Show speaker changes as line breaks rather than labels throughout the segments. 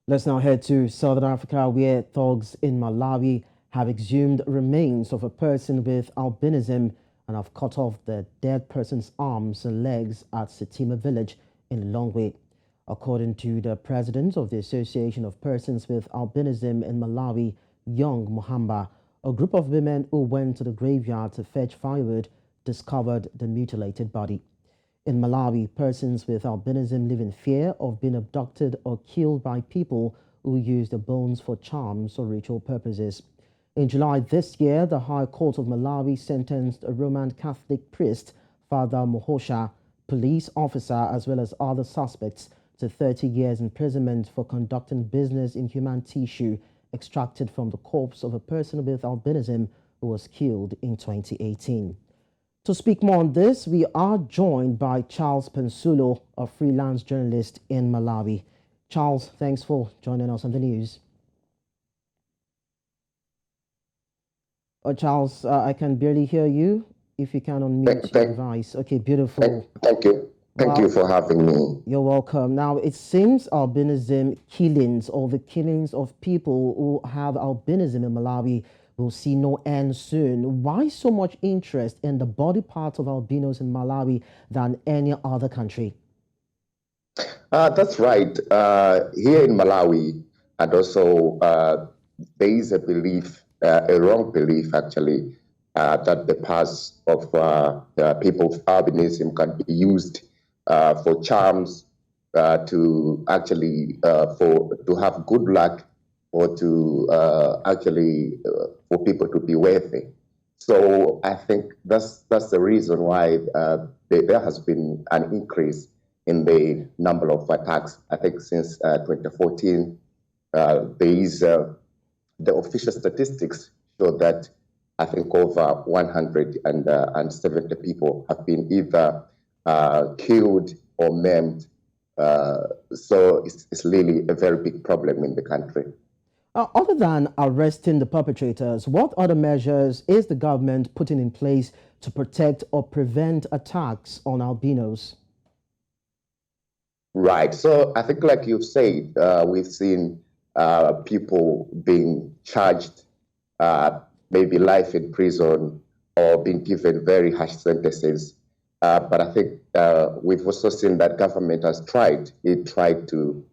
Let's now head to Southern Africa, where thugs in Malawi have exhumed remains of a person with albinism and have cut off the dead person's arms and legs at Sitima village in Lilongwe. According to the president of the Association of Persons with Albinism in Malawi, Young Muhamba, a group of women who went to the graveyard to fetch firewood discovered the mutilated body. In Malawi, persons with albinism live in fear of being abducted or killed by people who use the bones for charms or ritual purposes. In July this year, the High Court of Malawi sentenced a Roman Catholic priest, Father Mohosha, police officer, as well as other suspects to 30 years imprisonment for conducting business in human tissue extracted from the corpse of a person with albinism who was killed in 2018. To speak more on this, we are joined by Charles Pensulo, a freelance journalist in Malawi. Charles, thanks for joining us on the news. Charles, I can barely hear you. If you can unmute your device. Okay, beautiful.
Thank you. Thank you for having me.
You're welcome. Now, it seems albinism killings or the killings of people who have albinism in Malawi will see no end soon. Why so much interest in the body parts of albinos in Malawi than any other country?
That's right. Here in Malawi, and also there is a belief, a wrong belief actually, that the parts of people with albinism can be used for charms, to actually to have good luck, or to for people to be wealthy. So I think that's the reason why there has been an increase in the number of attacks. I think since 2014, there is the official statistics show that I think over 170 people have been either killed or maimed. So it's really a very big problem in the country.
Other than arresting the perpetrators, what other measures is the government putting in place to protect or prevent attacks on albinos?
Right. So I think, like you've said, we've seen people being charged, maybe life in prison, or being given very harsh sentences. But I think we've also seen that government has tried. It tried to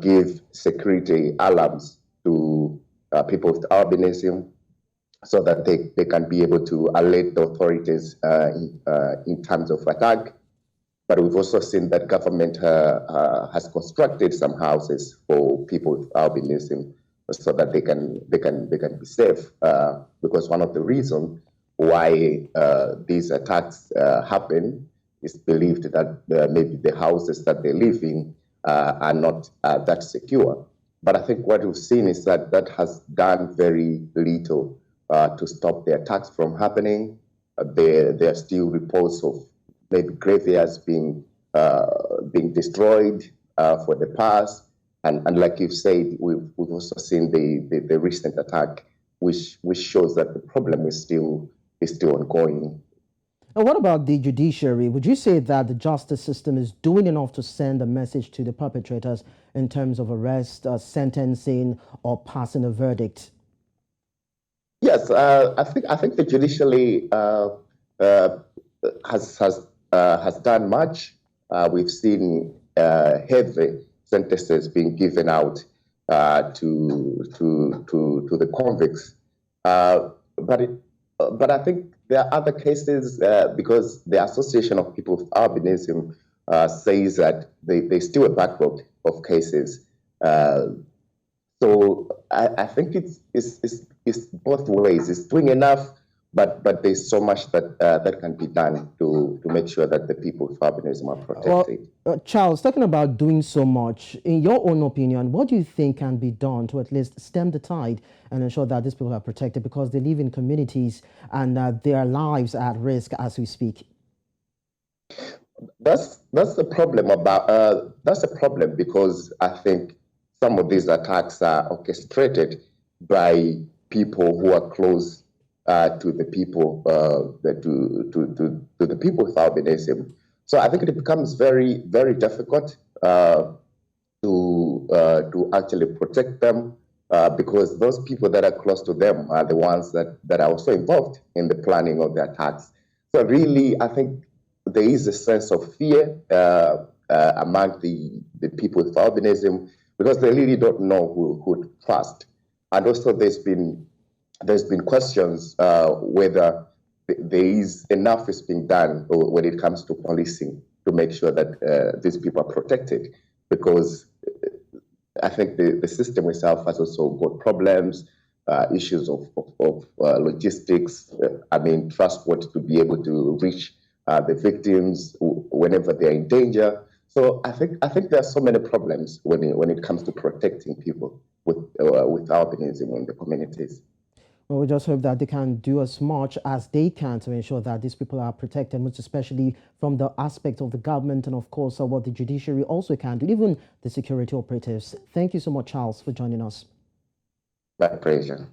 give security alarms to people with albinism, so that they can be able to alert the authorities in terms of attack. But we've also seen that government has constructed some houses for people with albinism, so that they can be safe. Because one of the reasons why these attacks happen is believed that maybe the houses that they live in are not that secure. But I think what we've seen is that that has done very little to stop the attacks from happening. There are still reports of maybe graveyards being destroyed for the past, and like you've said, we've also seen the recent attack, which shows that the problem is still ongoing.
And what about the judiciary? Would you say that the justice system is doing enough to send a message to the perpetrators in terms of arrest, sentencing, or passing a verdict?
Yes, I think the judiciary has done much. We've seen heavy sentences being given out to the convicts, but I think there are other cases, because the Association of People with Albinism says that there's still a backlog of cases. So I think it's both ways. It's doing enough, but there's so much that can be done to make sure that the people with albinism are protected.
Well, Charles, talking about doing so much, in your own opinion, what do you think can be done to at least stem the tide and ensure that these people are protected, because they live in communities and their lives are at risk as we speak?
That's the problem that's a problem, because I think some of these attacks are orchestrated by people who are close to the people to the people with albinism. So I think it becomes very, very difficult to to actually protect them, because those people that are close to them are the ones that are also involved in the planning of the attacks. So really, I think there is a sense of fear among the people with albinism, because they really don't know who to trust. And also there's been questions whether there is enough is being done when it comes to policing to make sure that these people are protected, because I think the system itself has also got problems, issues of logistics, transport to be able to reach the victims whenever they're in danger. So I think there are so many problems when it comes to protecting people with albinism in the communities.
Well, we just hope that they can do as much as they can to ensure that these people are protected, most especially from the aspect of the government and, of course, what the judiciary also can do, even the security operatives. Thank you so much, Charles, for joining us.
My pleasure.